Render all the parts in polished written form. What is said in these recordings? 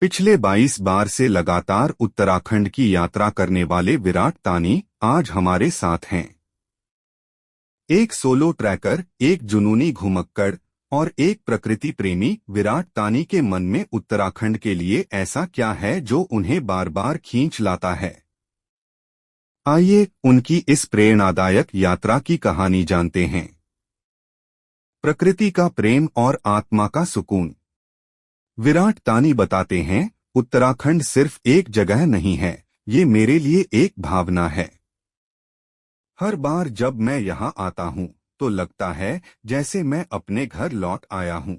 पिछले 22 बार से लगातार उत्तराखंड की यात्रा करने वाले विराट तानी आज हमारे साथ हैं। एक सोलो ट्रैकर, एक जुनूनी घुमक्कड़ और एक प्रकृति प्रेमी। विराट तानी के मन में उत्तराखंड के लिए ऐसा क्या है जो उन्हें बार बार खींच लाता है? आइए उनकी इस प्रेरणादायक यात्रा की कहानी जानते हैं। प्रकृति का प्रेम और आत्मा का सुकून। विराट तानी बताते हैं, उत्तराखंड सिर्फ एक जगह नहीं है, ये मेरे लिए एक भावना है। हर बार जब मैं यहाँ आता हूँ तो लगता है जैसे मैं अपने घर लौट आया हूँ।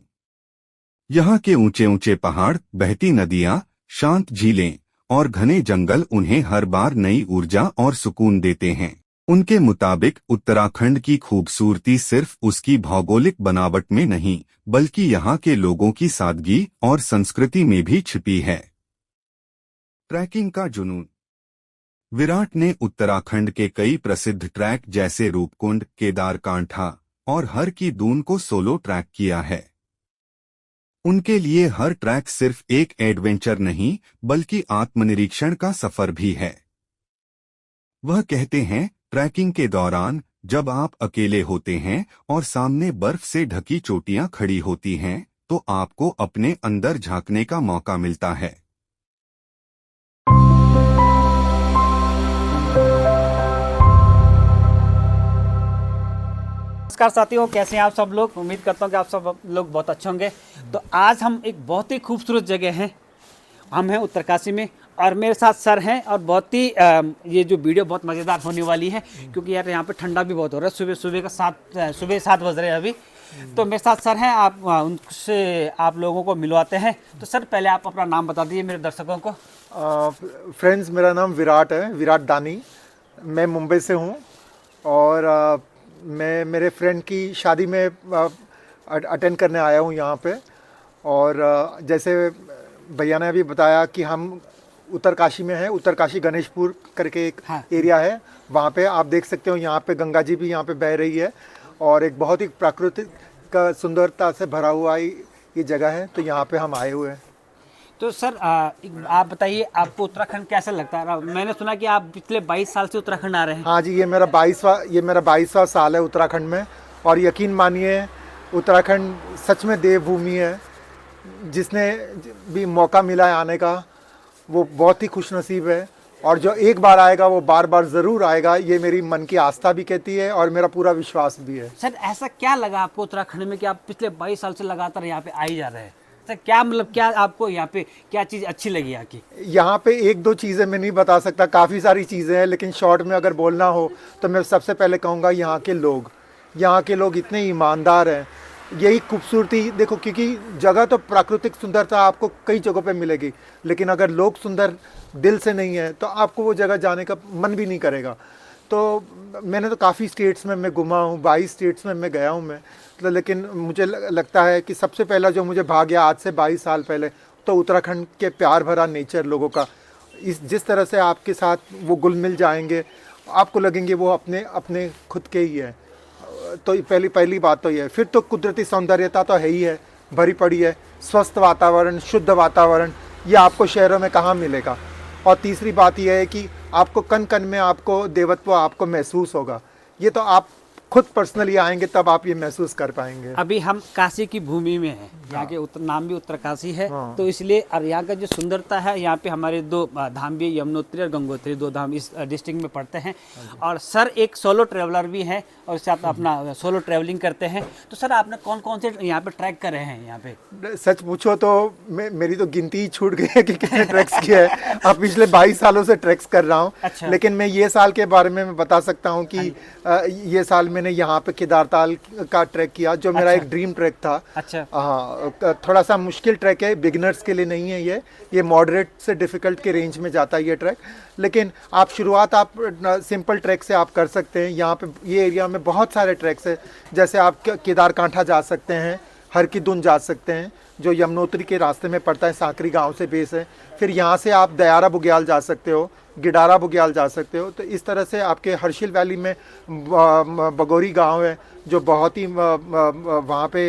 यहाँ के ऊंचे ऊंचे पहाड़, बहती नदियाँ, शांत झीलें और घने जंगल उन्हें हर बार नई ऊर्जा और सुकून देते हैं। उनके मुताबिक उत्तराखंड की खूबसूरती सिर्फ उसकी भौगोलिक बनावट में नहीं, बल्कि यहाँ के लोगों की सादगी और संस्कृति में भी छिपी है। ट्रैकिंग का जुनून। विराट ने उत्तराखंड के कई प्रसिद्ध ट्रैक जैसे रूपकुंड, केदारकांठा और हर की दून को सोलो ट्रैक किया है। उनके लिए हर ट्रैक सिर्फ एक एडवेंचर नहीं, बल्कि आत्मनिरीक्षण का सफर भी है। वह कहते हैं, ट्रैकिंग के दौरान जब आप अकेले होते हैं और सामने बर्फ से ढकी चोटियां खड़ी होती हैं, तो आपको अपने अंदर झांकने का मौका मिलता है। नमस्कार साथियों, कैसे हैं आप सब लोग। उम्मीद करता हूं कि आप सब लोग बहुत अच्छे होंगे। तो आज हम एक बहुत ही खूबसूरत जगह हैं, हम हैं उत्तरकाशी में, और मेरे साथ सर हैं। और बहुत ही ये जो वीडियो बहुत मज़ेदार होने वाली है, क्योंकि यार यहाँ पे ठंडा भी बहुत हो रहा है। सुबह 7 बज रहे हैं अभी। तो मेरे साथ सर हैं, आप उनसे आप लोगों को मिलवाते हैं। तो सर पहले आप अपना नाम बता दीजिए मेरे दर्शकों को। फ्रेंड्स, मेरा नाम विराट है, विराट दानी। मैं मुंबई से हूँ और मैं मेरे फ्रेंड की शादी में अटेंड करने आया हूँ यहाँ पे। और जैसे भैया ने अभी बताया कि हम उत्तरकाशी में हैं, उत्तरकाशी गणेशपुर करके एक एरिया है। वहाँ पे आप देख सकते हो, यहाँ पे गंगा जी भी यहाँ पे बह रही है और एक बहुत ही प्राकृतिक का सुंदरता से भरा हुआ ये जगह है। तो यहाँ पे हम आए हुए हैं। तो सर आप बताइए, आपको उत्तराखंड कैसा लगता है? मैंने सुना कि आप पिछले 22 साल से उत्तराखंड आ रहे हैं। हाँ जी, ये मेरा 22वां साल है उत्तराखंड में। और यकीन मानिए, उत्तराखंड सच में देवभूमि है। जिसने भी मौका मिला है आने का, वो बहुत ही खुशनसीब है। और जो एक बार आएगा वो बार बार ज़रूर आएगा, ये मेरी मन की आस्था भी कहती है और मेरा पूरा विश्वास भी है। सर ऐसा क्या लगा आपको उत्तराखंड में कि आप पिछले 22 साल से लगातार यहाँ पे आ ही जा रहे हैं? क्या मतलब, क्या आपको यहाँ पे क्या चीज़ अच्छी लगी आके? यहाँ पे एक दो चीज़ें मैं नहीं बता सकता, काफ़ी सारी चीज़ें हैं, लेकिन शॉर्ट में अगर बोलना हो तो मैं सबसे पहले कहूँगा यहाँ के लोग इतने ईमानदार हैं। यही खूबसूरती देखो, क्योंकि जगह तो प्राकृतिक सुंदरता आपको कई जगहों पे मिलेगी, लेकिन अगर लोग सुंदर दिल से नहीं है तो आपको वो जगह जाने का मन भी नहीं करेगा। तो मैंने तो काफ़ी स्टेट्स में मैं घुमा हूँ, 22 स्टेट्स में मैं गया हूँ मैं। तो लेकिन मुझे लगता है कि सबसे पहला जो मुझे भाग गया आज से 22 साल पहले, तो उत्तराखंड के प्यार भरा नेचर लोगों का। जिस तरह से आपके साथ वो घुल मिल जाएंगे, आपको लगेंगे वो अपने खुद के ही है। तो पहली बात तो ये है। फिर तो कुदरती सौंदर्यता तो है ही है, भरी पड़ी है। स्वस्थ वातावरण, शुद्ध वातावरण, ये आपको शहरों में कहाँ मिलेगा। और तीसरी बात यह है कि आपको कन कन में आपको देवत्व आपको महसूस होगा। ये तो आप खुद पर्सनली आएंगे तब आप ये महसूस कर पाएंगे। अभी हम काशी की भूमि में हैं, यहाँ के नाम भी उत्तरकाशी है। हाँ। तो इसलिए, और यहाँ का जो सुंदरता है, यहाँ पे हमारे 2 धाम भी, यमुनोत्री और गंगोत्री, 2 धाम इस डिस्ट्रिक्ट में पड़ते हैं। और सर एक सोलो ट्रैवलर भी हैं और साथ अपना सोलो ट्रैवलिंग करते हैं। तो सर आपने कौन कौन से यहाँ पे ट्रैक करे हैं? यहाँ पे सच पूछो तो मेरी तो गिनती ही छूट गई है कि कितने ट्रैक्स किए हैं। अब पिछले 22 सालों से ट्रैक्स कर रहा हूँ। अच्छा। लेकिन मैं ये साल के बारे में मैं बता सकता हूँ कि ये साल मैंने यहाँ पे केदारताल का ट्रैक किया, जो मेरा एक ड्रीम ट्रैक था। अच्छा। हाँ, थोड़ा सा मुश्किल ट्रैक है, बिगिनर्स के लिए नहीं है। ये मॉडरेट से डिफ़िकल्ट के रेंज में जाता है ये ट्रैक। लेकिन आप शुरुआत सिंपल ट्रैक से आप कर सकते हैं। यहाँ पे ये एरिया में बहुत सारे ट्रैक्स हैं। जैसे आप केदारकांठा जा सकते हैं, हर की दून जा सकते हैं, जो यमुनोत्री के रास्ते में पड़ता है, सांकरी गांव से बेस है। फिर यहाँ से आप दयारा बुग्याल जा सकते हो, गिडारा बुग्याल जा सकते हो। तो इस तरह से आपके हर्षिल वैली में बगोरी गांव है, जो बहुत ही वहाँ पे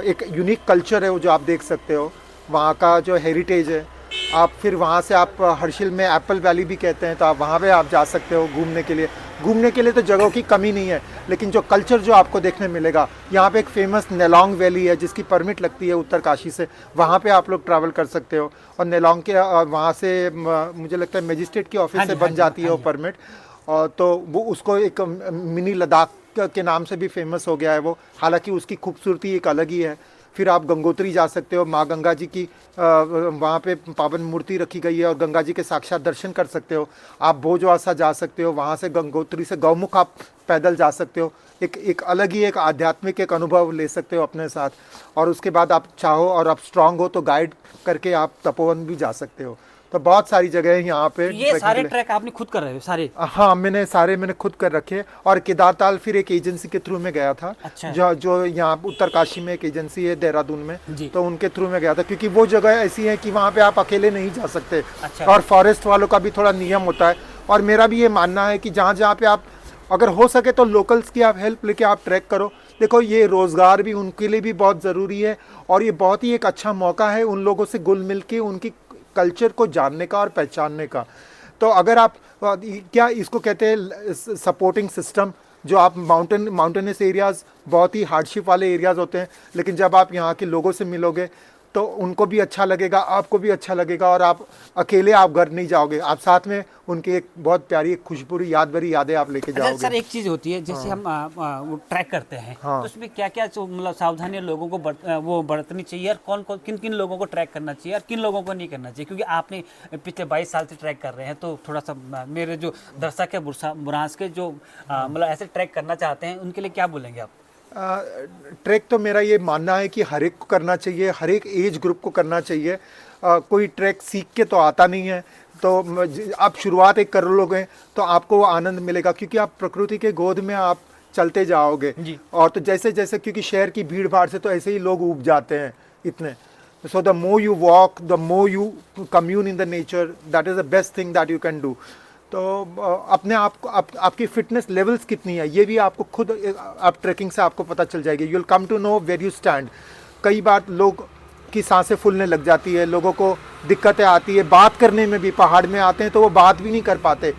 एक यूनिक कल्चर है वो जो आप देख सकते हो। वहाँ का जो हेरिटेज है आप फिर वहाँ से आप हर्षिल में एप्पल वैली भी कहते हैं, तो आप वहाँ पे आप जा सकते हो घूमने के लिए। घूमने के लिए तो जगहों की कमी नहीं है, लेकिन जो कल्चर जो आपको देखने मिलेगा, यहाँ पे एक फेमस नेलोंग वैली है जिसकी परमिट लगती है उत्तरकाशी से, वहाँ पे आप लोग ट्रैवल कर सकते हो। और नेलोंग के वहाँ से मुझे लगता है मजिस्ट्रेट की ऑफिस से बन जाती है वो परमिट, और तो वो उसको एक मिनी लद्दाख के नाम से भी फेमस हो गया है वो। हालांकि उसकी खूबसूरती एक अलग ही है। फिर आप गंगोत्री जा सकते हो, माँ गंगा जी की वहाँ पे पावन मूर्ति रखी गई है और गंगा जी के साक्षात दर्शन कर सकते हो। आप भोजवासा जा सकते हो, वहाँ से गंगोत्री से गौमुख आप पैदल जा सकते हो। एक अलग ही एक आध्यात्मिक एक अनुभव ले सकते हो अपने साथ। और उसके बाद आप चाहो और आप स्ट्रांग हो तो गाइड करके आप तपोवन भी जा सकते हो। तो बहुत सारी जगह है यहाँ पे। ये सारे ट्रैक आपने खुद कर रहे हो सारे? हाँ, मैंने खुद कर रखे। और केदारताल फिर एक एजेंसी के थ्रू में गया था। अच्छा। जो यहाँ उत्तरकाशी में एक एजेंसी है देहरादून में, जी। तो उनके थ्रू में गया था, क्योंकि वो जगह ऐसी है कि वहाँ पे आप अकेले नहीं जा सकते। अच्छा। और फॉरेस्ट वालों का भी थोड़ा नियम होता है। और मेरा भी ये मानना है कि जहाँ जहाँ पे आप अगर हो सके तो लोकल्स की आप हेल्प लेके आप ट्रैक करो। देखो, ये रोज़गार भी उनके लिए भी बहुत ज़रूरी है, और ये बहुत ही एक अच्छा मौका है उन लोगों से घुल मिल के उनकी कल्चर को जानने का और पहचानने का। तो अगर आप क्या इसको कहते हैं सपोर्टिंग सिस्टम, जो आप माउंटेनस एरियाज़ बहुत ही हार्डशिप वाले एरियाज़ होते हैं, लेकिन जब आप यहाँ के लोगों से मिलोगे तो उनको भी अच्छा लगेगा, आपको भी अच्छा लगेगा, और आप अकेले आप घर नहीं जाओगे, आप साथ में उनकी एक बहुत प्यारी एक खुशबुरी याद भरी यादें आप लेके जाओगे। सर, एक चीज़ होती है जैसे हम वो ट्रैक करते हैं, तो उसमें क्या क्या मतलब सावधानियां लोगों को वो बरतनी चाहिए, और कौन कौन किन किन लोगों को ट्रैक करना चाहिए और किन लोगों को नहीं करना चाहिए? क्योंकि आपने पिछले 22 साल से ट्रैक कर रहे हैं, तो थोड़ा सा मेरे जो दर्शक है बुरांस के जो मतलब ऐसे ट्रैक करना चाहते हैं उनके लिए क्या बोलेंगे आप? ट्रैक तो मेरा ये मानना है कि हर एक को करना चाहिए, हर एक एज ग्रुप को करना चाहिए। कोई ट्रैक सीख के तो आता नहीं है, तो आप शुरुआत एक कर लोगे तो आपको वो आनंद मिलेगा, क्योंकि आप प्रकृति के गोद में आप चलते जाओगे। और तो जैसे जैसे, क्योंकि शहर की भीड़ भाड़ से तो ऐसे ही लोग ऊब जाते हैं इतने। So the more you walk, the more you commune in the nature, that is the best thing that you can do. तो अपने आप को आपकी फिटनेस लेवल्स कितनी है ये भी आपको खुद आप ट्रैकिंग से आपको पता चल जाएगी। You will come to know where you stand. कई बार लोग की सांसें फूलने लग जाती है, लोगों को दिक्कतें आती है, बात करने में भी। पहाड़ में आते हैं तो वो बात भी नहीं कर पाते,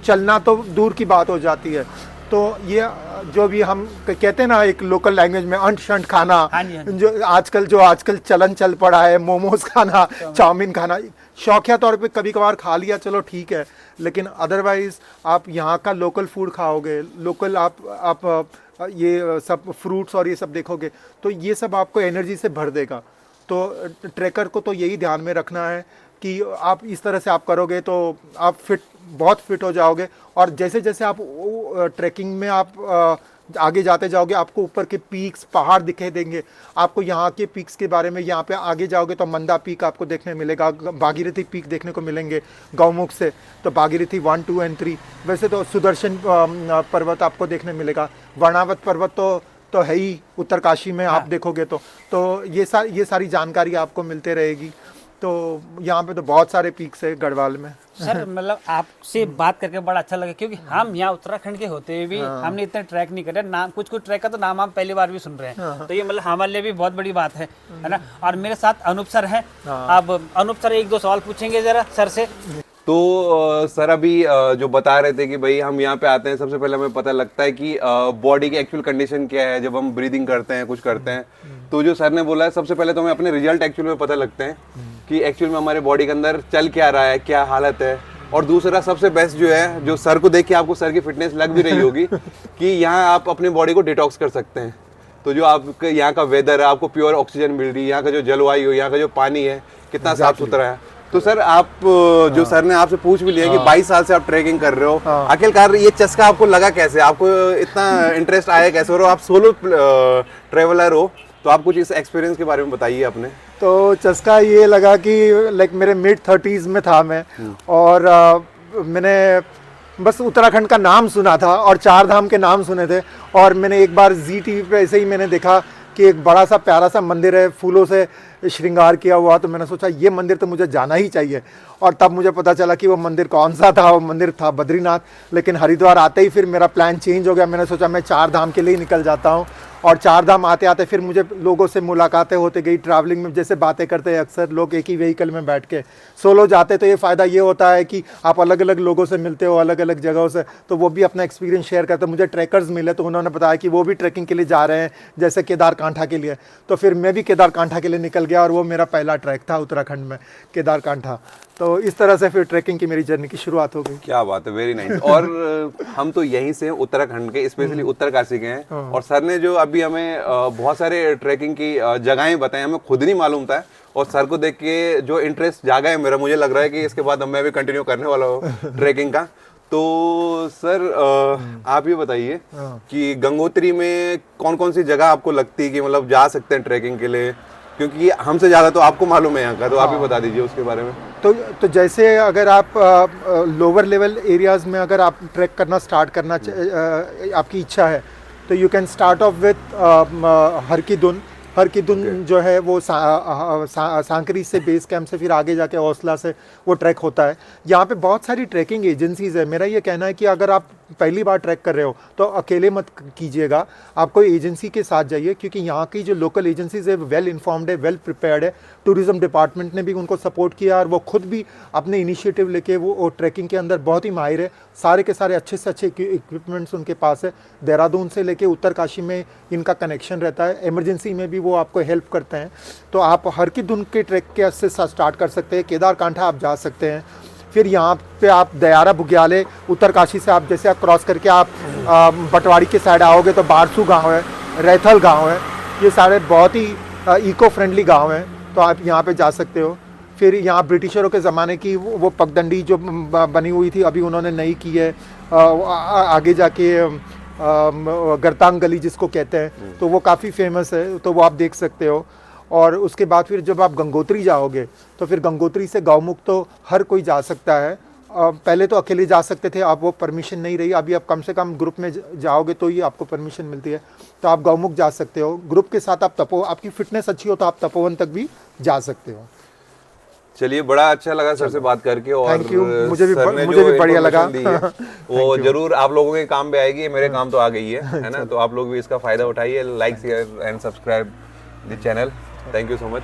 चलना तो दूर की बात हो जाती है। तो ये जो भी हम कहते हैं ना एक लोकल लैंग्वेज में अंट शंट खाना, जो आजकल चलन चल पड़ा है, मोमोज खाना, चाउमीन खाना, शौकिया तौर पे कभी कभार खा लिया, चलो ठीक है, लेकिन अदरवाइज आप यहाँ का लोकल फूड खाओगे, लोकल आप ये सब फ्रूट्स और ये सब देखोगे, तो ये सब आपको एनर्जी से भर देगा। तो ट्रैकर को तो यही ध्यान में रखना है कि आप इस तरह से आप करोगे तो आप बहुत फिट हो जाओगे। और जैसे जैसे आप ट्रैकिंग में आप आगे जाते जाओगे, आपको ऊपर के पीक्स पहाड़ दिखे देंगे। आपको यहाँ के पीक्स के बारे में, यहाँ पे आगे जाओगे तो मंदा पीक आपको देखने मिलेगा, भागीरथी पीक देखने को मिलेंगे गौमुख से, तो भागीरथी 1, 2 और 3। वैसे तो सुदर्शन पर्वत आपको देखने मिलेगा, वर्णावत पर्वत तो है ही उत्तरकाशी में। आप देखोगे तो ये सारी जानकारी आपको मिलते रहेगी। तो यहाँ पे तो बहुत सारे पीक्स है गढ़वाल में। सर, मतलब आपसे बात करके बड़ा अच्छा लगा, क्योंकि हम यहाँ उत्तराखंड के होते हुए भी हमने इतना ट्रैक नहीं करे। नाम कुछ ट्रैक का तो नाम हम पहली बार भी सुन रहे हैं, तो ये मतलब हमारे लिए भी बहुत बड़ी बात है ना। और मेरे साथ अनूप सर हैं। अब अनूप सर 1-2 सवाल पूछेंगे जरा सर से। तो सर अभी जो बता रहे थे कि भाई हम यहाँ पे आते हैं, सबसे पहले हमें पता लगता है कि बॉडी की एक्चुअल कंडीशन क्या है जब हम ब्रीदिंग करते हैं, कुछ करते हैं। तो जो सर ने बोला है, सबसे पहले तो हमें अपने रिजल्ट एक्चुअल में पता लगते हैं कि एक्चुअल में हमारे बॉडी के अंदर चल क्या रहा है, क्या हालत है। और दूसरा सबसे बेस्ट जो है, जो सर को देख के आपको सर की फिटनेस लग भी रही होगी कि यहाँ आप अपने बॉडी को डिटॉक्स कर सकते हैं। तो जो आपके यहाँ का वेदर है, आपको प्योर ऑक्सीजन मिल रही है, यहाँ का जो जलवायु है, यहाँ का जो पानी है, कितना साफ सुथरा है। तो सर आप जो सर ने आपसे पूछ भी लिया कि 22 साल से आप ट्रैकिंग कर रहे हो, आखिरकार ये चस्का आपको लगा कैसे, आपको इतना इंटरेस्ट आया कैसे? और आप सोलो ट्रेवलर हो, तो आप कुछ इस एक्सपीरियंस के बारे में बताइए अपने। तो चस्का ये लगा कि लाइक मेरे mid-30s में था मैं, और मैंने बस उत्तराखंड का नाम सुना था और 4 धाम के नाम सुने थे। और मैंने एक बार जी टीवी पे ऐसे ही मैंने देखा कि एक बड़ा सा प्यारा सा मंदिर है, फूलों से श्रृंगार किया हुआ। तो मैंने सोचा ये मंदिर तो मुझे जाना ही चाहिए। और तब मुझे पता चला कि वो मंदिर कौन सा था, वो मंदिर था बद्रीनाथ। लेकिन हरिद्वार आते ही फिर मेरा प्लान चेंज हो गया। मैंने सोचा मैं 4 धाम के लिए ही निकल जाता हूँ। और चार धाम आते आते फिर मुझे लोगों से मुलाकातें होते गई। ट्रैवलिंग में जैसे बातें करते हैं अक्सर लोग एक ही व्हीकल में बैठ के, सोलो जाते तो ये फ़ायदा ये होता है कि आप अलग अलग लोगों से मिलते हो, अलग अलग जगहों से, तो वो भी अपना एक्सपीरियंस शेयर करते। मुझे ट्रैकर्स मिले तो उन्होंने बताया कि वो भी ट्रैकिंग के लिए जा रहे हैं, जैसे केदार कांठा के लिए। तो फिर मैं भी केदार कांठा के लिए निकल गया और वो मेरा पहला ट्रैक था उत्तराखंड में, केदार कांठा। तो इस तरह से फिर ट्रैकिंग की मेरी जर्नी की शुरुआत हो गई। क्या बात है, वेरी नाइस। और हम तो यहीं से हैं, उत्तराखंड के, स्पेशली उत्तरकाशी के हैं। और सर ने जो अभी हमें बहुत सारे ट्रैकिंग की जगहें बताई, हमें खुद नहीं मालूम था। और सर को देख के जो इंटरेस्ट जागा है मेरा, मुझे लग रहा है कि इसके बाद मैं भी कंटिन्यू करने वाला हूँ ट्रैकिंग का। तो सर आप ये बताइए कि गंगोत्री में कौन कौन सी जगह आपको लगती है कि मतलब जा सकते हैं ट्रैकिंग के लिए, क्योंकि हमसे ज़्यादा तो आपको मालूम है यहाँ का, तो आप ही बता दीजिए उसके बारे में। तो जैसे अगर आप लोअर लेवल एरियाज़ में अगर आप ट्रैक करना स्टार्ट करना आपकी इच्छा है तो you can start of with her की धुन जो है वो सांकरी से बेस कैंप से फिर आगे जाके हौसला से वो ट्रैक होता है। यहाँ पे बहुत सारी ट्रैकिंग एजेंसीज़ है। मेरा ये कहना है कि अगर आप पहली बार ट्रैक कर रहे हो तो अकेले मत कीजिएगा, आप कोई एजेंसी के साथ जाइए, क्योंकि यहाँ की जो लोकल एजेंसीज है वेल इन्फॉर्म्ड है, वेल प्रिपेयर्ड है। टूरिज्म डिपार्टमेंट ने भी उनको सपोर्ट किया और वो खुद भी अपने इनिशिएटिव लेके वो ट्रैकिंग के अंदर बहुत ही माहिर है। सारे के सारे अच्छे से अच्छे इक्विपमेंट्स उनके पास है। देहरादून से लेके उत्तरकाशी में इनका कनेक्शन रहता है, इमरजेंसी में भी वो आपको हेल्प करते हैं। तो आप हर की धुन के ट्रैक के से स्टार्ट कर सकते हैं। केदार कांठा आप जा सकते हैं। फिर यहाँ पे आप दयारा बुग्याले, उत्तरकाशी से आप जैसे आप क्रॉस करके आप बटवाड़ी के साइड आओगे तो बारसू गांव है, रैथल गांव है, ये सारे बहुत ही इको फ्रेंडली गांव हैं, तो आप यहाँ पे जा सकते हो। फिर यहाँ ब्रिटिशरों के ज़माने की वो पगडंडी जो बनी हुई थी, अभी उन्होंने नई की है, आगे जाके गरतांग गली जिसको कहते हैं, तो वो काफ़ी फेमस है, तो वो आप देख सकते हो। और उसके बाद फिर जब आप गंगोत्री जाओगे तो फिर गंगोत्री से गौमुख तो हर कोई जा सकता है। पहले तो अकेले जा सकते थे, अब वो परमिशन नहीं रही। अभी आप कम से कम ग्रुप में जाओगे तो ही आपको परमिशन मिलती है, तो आप गौमुख जा सकते हो। ग्रुप के साथ आप आपकी फिटनेस अच्छी हो तो आप तपोवन तक भी जा सकते हो। चलिए, बड़ा अच्छा लगा सर से बात करके। और थैंक यू, मुझे भी बढ़िया लगा। वो जरूर आप लोगों के काम पे आएगी, मेरे काम तो आ गई है ना। तो आप लोग भी इसका फायदा उठाइए, like share and subscribe the channel. Thank you so much.